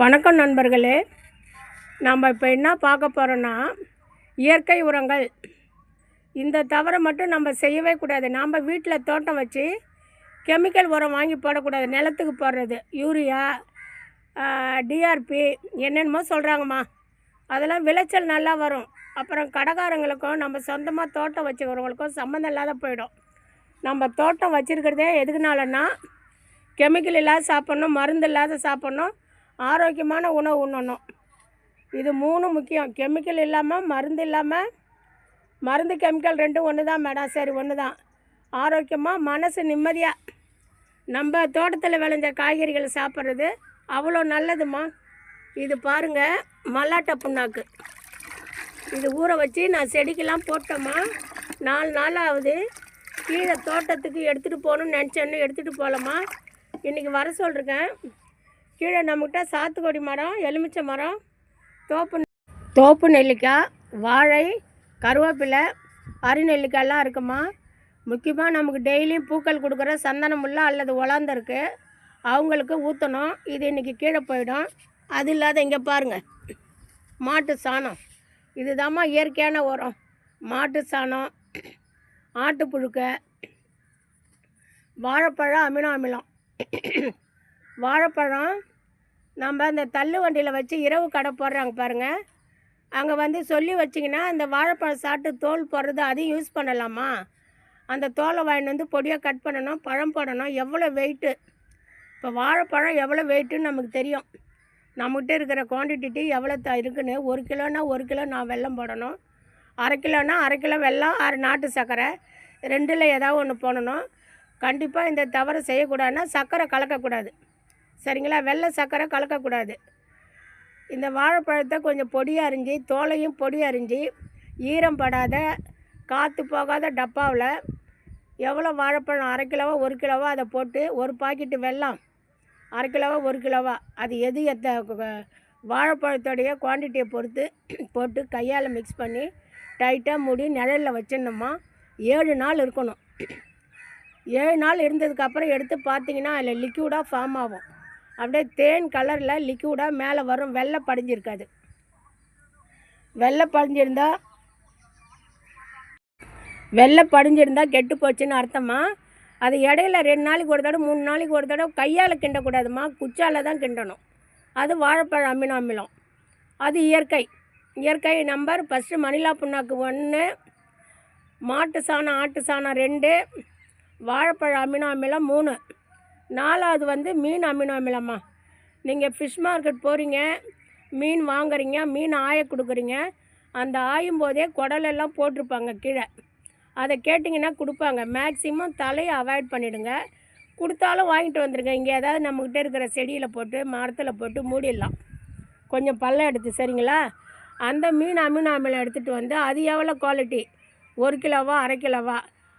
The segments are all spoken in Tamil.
வணக்கம் நண்பர்களே. நம்ம இப்போ என்ன பார்க்க போகிறோன்னா, இயற்கை உரங்கள். இந்த தவறை மட்டும் நம்ம செய்யவே கூடாது. நாம் வீட்டில் தோட்டம் வச்சு கெமிக்கல் உரம் வாங்கி போடக்கூடாது. நிலத்துக்கு போடுறது யூரியா, டிஆர்பி என்னென்னமோ சொல்கிறாங்கம்மா. அதெல்லாம் விளைச்சல் நல்லா வரும். அப்புறம் கடைக்காரங்களுக்கும் நம்ம சொந்தமாக தோட்டம் வச்சுக்கிறவங்களுக்கும் சம்மந்தம் இல்லாத போயிடும். நம்ம தோட்டம் வச்சுருக்கிறதே எதுக்குனாலன்னா, கெமிக்கல் இல்லாத சாப்பிட்ணும், மருந்து இல்லாத சாப்பிட்ணும், ஆரோக்கியமான உணவு உண்ணணும். இது 3 முக்கியம். கெமிக்கல் இல்லாமல், மருந்து இல்லாமல். மருந்து கெமிக்கல் ரெண்டும் ஒன்று தான் மேடம். சரி, ஒன்று தான். ஆரோக்கியமாக மனசு நிம்மதியாக நம்ம தோட்டத்தில் விளைஞ்ச காய்கறிகளை சாப்பிட்றது அவ்வளோ நல்லதுமா. இது பாருங்கள், மல்லாட்டை புண்ணாக்கு. இது ஊற வச்சு நான் செடிக்கெல்லாம் போட்டோம்மா. 4 நாள் ஆகுது. கீழே தோட்டத்துக்கு எடுத்துகிட்டு போகணுன்னு நினச்சேன்னு எடுத்துகிட்டு போகலம்மா. இன்றைக்கி வர சொல்லிருக்கேன். கீழே நம்மக்கிட்ட சாத்துக்குடி மரம், எலுமிச்சை மரம், தோப்பு நெல்லிக்காய், வாழை, கருவேப்பிலை, அரிநெல்லிக்காயெல்லாம் இருக்குமா. முக்கியமாக நமக்கு டெய்லியும் பூக்கள் கொடுக்குற சந்தனமுல்லை அல்லது உலாந்தருக்கு அவங்களுக்கு ஊற்றணும். இது இன்றைக்கி கீழே போயிடும். அது இல்லாத இங்கே பாருங்கள், மாட்டு சாணம். இதுதாம்மா இயற்கையான உரம். மாட்டு சாணம், ஆட்டு புழுக்கை, வாழைப்பழம், அமினோ அமிலம். வாழைப்பழம் நம்ம அந்த தள்ளு வண்டியில் வச்சு இரவு கடை போடுறாங்க பாருங்கள். அங்கே வந்து சொல்லி வச்சிங்கன்னா அந்த வாழைப்பழம் சாப்பிட்டு தோல் போடுறது அதையும் யூஸ் பண்ணலாமா. அந்த தோலை வாங்கிட்டு வந்து பொடியாக கட் பண்ணணும், பழம் போடணும். எவ்வளோ வெயிட்டு, இப்போ வாழைப்பழம் எவ்வளோ வெயிட்டுன்னு நமக்கு தெரியும். நம்மகிட்ட இருக்கிற குவான்டிட்டி எவ்வளோ இருக்குன்னு. 1 கிலோனா 1 கிலோ நான் வெல்லம் போடணும், 1/2 கிலோனா 1/2 கிலோ வெல்லம், 6 நாட்டு சர்க்கரை, 2ல் ஏதாவது ஒன்று போடணும். கண்டிப்பாக இந்த தவறை செய்யக்கூடாதுன்னா சர்க்கரை கலக்கக்கூடாது, சரிங்களா. வெள்ளை சர்க்கரை கலக்கக்கூடாது. இந்த வாழைப்பழத்தை கொஞ்சம் பொடியாக அரிஞ்சு, தோலையும் பொடியாக அரிஞ்சு, ஈரம் படாத காற்று போகாத டப்பாவில் எவ்வளோ வாழைப்பழம் 1/2 கிலோவோ 1 கிலோவோ அதை போட்டு, ஒரு பாக்கெட்டு வெல்லம் 1/2 கிலோவோ 1 கிலோவா, அது வாழைப்பழத்தோடைய குவான்டிட்டியை பொறுத்து போட்டு கையால் மிக்ஸ் பண்ணி டைட்டாக மூடி நிழலில் வச்சிடணுமா. 7 நாள் இருக்கணும். 7 நாள் இருந்ததுக்கப்புறம் எடுத்து பார்த்தீங்கன்னா அதில் லிக்யூடாக ஃபார்ம் ஆகும். அப்படியே தேன் கலரில் லிக்யூடாக மேலே வரும். வெள்ளை படிஞ்சிருக்காது. வெள்ளை படிஞ்சிருந்தால் கெட்டு போச்சுன்னு அர்த்தமா. அது இடையில 2 நாளைக்கு ஒரு தடவை, 3 நாளைக்கு ஒரு தடவை கையால் கிண்டக்கூடாதுமா, குச்சால் தான் கிண்டணும். அது வாழைப்பழம் அமினோ அமிலம். அது இயற்கை நம்பர். ஃபஸ்ட்டு மணிலா புண்ணாக்கு 1, மாட்டு சாணம், ஆட்டு சாணம் 2, வாழைப்பழம் அமினோ அமிலம் 3, 4வது வந்து மீன் அமினோ அமிலம்மா. நீங்கள் ஃபிஷ் மார்க்கெட் போகிறீங்க, மீன் வாங்குறீங்க, மீன் ஆய கொடுக்குறீங்க. அந்த ஆயும் போதே குடலெல்லாம் போட்டிருப்பாங்க கீழே. அதை கேட்டிங்கன்னா கொடுப்பாங்க. மேக்ஸிமம் தலையை அவாய்ட் பண்ணிவிடுங்க. கொடுத்தாலும் வாங்கிட்டு வந்துடுங்க. இங்கே ஏதாவது நம்மக்கிட்ட இருக்கிற செடியில் போட்டு, மரத்தில் போட்டு மூடிடலாம், கொஞ்சம் பள்ளம் எடுத்து, சரிங்களா. அந்த மீன் அமினோ அமிலம் எடுத்துகிட்டு வந்து அது எவ்வளோ குவாலிட்டி, 1 கிலோவா 1/2 கிலோவா,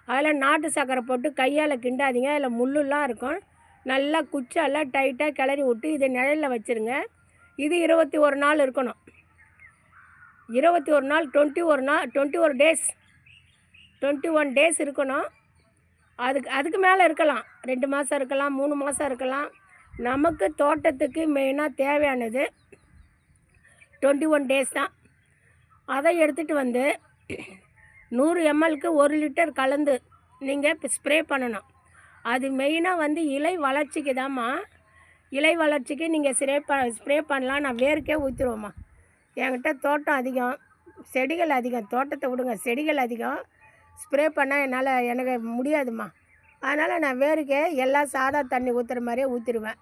அதில் நாட்டு சர்க்கரை போட்டு கையால் கிண்டாதீங்க. அதில் முள்ளுலாம் இருக்கும். நல்லா குச்சால் டைட்டாக கிளறி விட்டு இதை நிழலில் வச்சுருங்க. இது 21 நாள் இருக்கணும். 21 நாள் 21 டேஸ் 21 டேஸ் இருக்கணும். அதுக்கு மேலே இருக்கலாம். 2 மாதம் இருக்கலாம், 3 மாதம் இருக்கலாம். நமக்கு தோட்டத்துக்கு மெயினாக தேவையானது 21 டேஸ் தான். அதை எடுத்துகிட்டு வந்து 100 mlக்கு 1 லிட்டர் கலந்து நீங்கள் ஸ்ப்ரே பண்ணணும். அது மெயினாக வந்து இலை வளர்ச்சிக்கு தான்மா. இலை வளர்ச்சிக்கு நீங்கள் ஸ்ப்ரே பண்ணலாம். நான் வேருக்கே ஊற்றிடுவோம்மா. என்கிட்ட தோட்டம் அதிகம், செடிகள் அதிகம். தோட்டத்தை விடுங்க, செடிகள் அதிகம். ஸ்ப்ரே பண்ணால் எனக்கு முடியாதுமா. அதனால் நான் வேருக்கே எல்லாம் சாதா தண்ணி ஊற்றுற மாதிரியே ஊற்றிடுவேன்.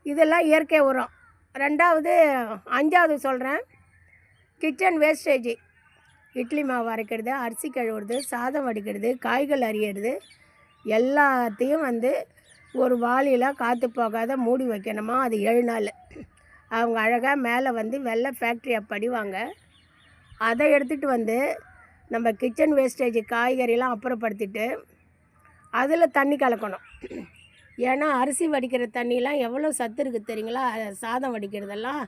இதெல்லாம் இயற்கை உரம். 5வது சொல்கிறேன், கிச்சன் வேஸ்டேஜ். இட்லி மாவு அரைக்கிறது, அரிசி கழுவுறது, சாதம் வடிக்கிறது, காய்கள் அரியிறது, எல்லாத்தையும் வந்து ஒரு வாளியில் காற்று போகாத மூடி வைக்கணுமா. அது 7 நாள். அவங்க அழகாக மேலே வந்து வெள்ளை ஃபேக்ட்ரியை படிவாங்க. அதை எடுத்துகிட்டு வந்து நம்ம கிச்சன் வேஸ்டேஜ் காய்கறிலாம் அப்புறப்படுத்திட்டு அதில் தண்ணி கலக்கணும். ஏன்னா அரிசி வடிக்கிற தண்ணிலாம் எவ்வளோ சத்து இருக்குது தெரியுங்களா. சாதம் வடிக்கிறதெல்லாம்,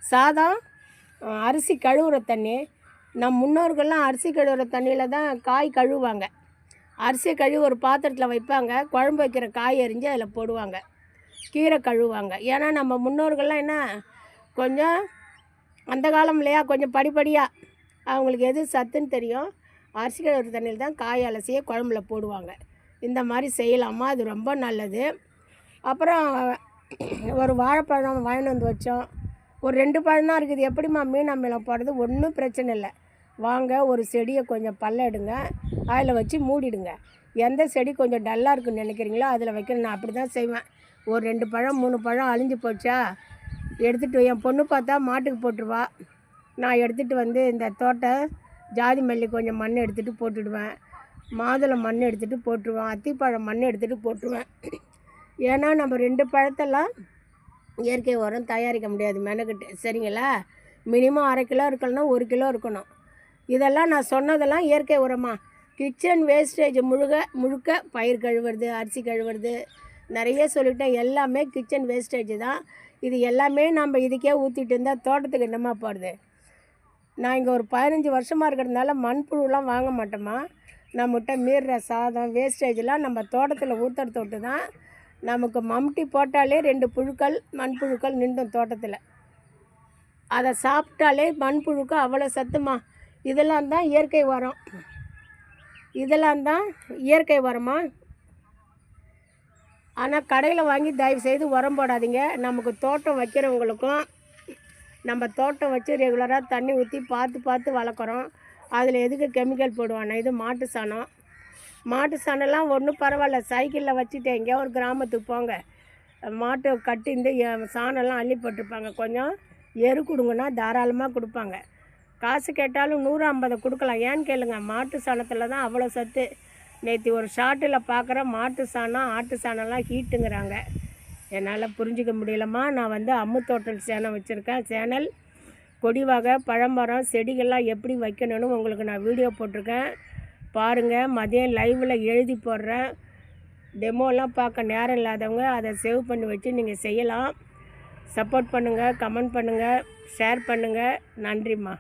சாதம் அரிசி கழுவுற தண்ணி. நம் முன்னோர்கள்லாம் அரிசி கழுவுற தண்ணியில் தான் காய் கழுவுவாங்க. அரிசி கழுவி ஒரு பாத்திரத்தில் வைப்பாங்க, குழம்பு வைக்கிற காய் அரிஞ்சு அதில் போடுவாங்க. கீரை கழுவாங்க. ஏன்னா நம்ம முன்னோர்கள்லாம் என்ன கொஞ்சம் அந்த காலம் இல்லையா, கொஞ்சம் படிப்படியாக அவங்களுக்கு எது சத்துன்னு தெரியும். அரிசி கழுவுற தண்ணியில் தான் காய் அலசியே குழம்புல போடுவாங்க. இந்த மாதிரி செய்யலாமா, அது ரொம்ப நல்லது. அப்புறம் ஒரு வாழைப்பழம் வாங்கிட்டு வந்து வச்சோம். ஒரு 2 பழம் தான் இருக்குது. எப்படிம்மா மீன் அமிலம் போடுறது? ஒன்றும் பிரச்சனை இல்லை. வாங்க, ஒரு செடியை கொஞ்சம் பல்ல எடுங்க, அதில் வச்சு மூடிடுங்க. எந்த செடி கொஞ்சம் டல்லாக இருக்குன்னு நினைக்கிறீங்களோ அதில் வைக்கணும். நான் அப்படி தான் செய்வேன். ஒரு 2 பழம் 3 பழம் அழிஞ்சு போச்சா எடுத்துகிட்டு என் பொண்ணு பார்த்தா மாட்டுக்கு போட்டுருவா. நான் எடுத்துகிட்டு வந்து இந்த தோட்டை ஜாதி மல்லி கொஞ்சம் மண் எடுத்துகிட்டு போட்டுடுவேன். மாதுளை மண் எடுத்துகிட்டு போட்டுருவேன். அத்திப்பழம் மண் எடுத்துகிட்டு போட்டுருவேன். ஏன்னா நம்ம 2 பழத்தெல்லாம் இயற்கை உரம் தயாரிக்க முடியாது மெனக்கிட்டு, சரிங்களா? மினிமம் 1/2 கிலோ இருக்கணும்னா 1 கிலோ இருக்கணும். இதெல்லாம் நான் சொன்னதெல்லாம் இயற்கை உரமாக. கிச்சன் வேஸ்டேஜ் முழுக்க பயிர் கழுவுறது, அரிசி கழுவுறது, நிறைய சொல்லிட்டேன். எல்லாமே கிச்சன் வேஸ்டேஜ் தான். இது எல்லாமே நம்ம இதுக்கே ஊற்றிட்டு இருந்தால் தோட்டத்துக்கு என்னமா போடுது? நான் இங்கே ஒரு 15 வருஷமாக இருக்கிறதுனால மண்புழுலாம் வாங்க மாட்டோமா. நம்மகிட்ட மீறுற சாதம் வேஸ்டேஜெலாம் நம்ம தோட்டத்தில் ஊற்றுறது தொட்டு தான் நமக்கு மம்டி போட்டாலே 2 புழுக்கள் மண்புழுக்கள் நின்றும் தோட்டத்தில். அதை சாப்பிட்டாலே மண்புழுக்கு அவ்வளோ சத்துமா. இதெல்லாம் தான் இயற்கை உரம். இதெல்லாம் தான் இயற்கை உரமா. ஆனால் கடையில் வாங்கி தயவுசெய்து உரம் போடாதீங்க. நமக்கு தோட்டம் வைக்கிறவங்களுக்கும் நம்ம தோட்டம் வச்சு ரெகுலராக தண்ணி ஊற்றி பார்த்து வளர்க்குறோம். அதில் எதுக்கு கெமிக்கல் போடுவானே? இது மாட்டு சாணம். மாட்டு சாணம்லாம் ஒன்றும் பரவாயில்ல. சைக்கிளில் வச்சுட்டு எங்கேயோ ஒரு கிராமத்துக்கு போங்க, மாட்டை கட்டி இந்த சாணம்லாம் அள்ளி போட்டிருப்பாங்க. கொஞ்சம் எரு கொடுங்கன்னா தாராளமாக கொடுப்பாங்க. காசு கேட்டாலும் 150 கொடுக்கலாம். ஏன்னு கேளுங்க, மாட்டு சாணத்தில் தான் அவ்வளோ சத்து. நேற்று ஒரு ஷார்ட்டில் பார்க்குறேன், மாட்டு சாணம் ஆட்டு சாணம்லாம் ஹீட்டுங்கிறாங்க. என்னால் புரிஞ்சிக்க முடியலம்மா. நான் வந்து அம்மு தோட்டல் சேனல் வச்சுருக்கேன். சேனல் கொடி வகை பழமரம் செடிகள்லாம் எப்படி வைக்கணும்னு உங்களுக்கு நான் வீடியோ போட்டிருக்கேன், பாருங்கள். மதியம் லைவில் எழுதி போடுறேன். டெமோலாம் பார்க்க நேரம் இல்லாதவங்க அதை சேவ் பண்ணி வச்சு நீங்கள் செய்யலாம். சப்போர்ட் பண்ணுங்கள், கமெண்ட் பண்ணுங்கள், ஷேர் பண்ணுங்கள். நன்றிம்மா.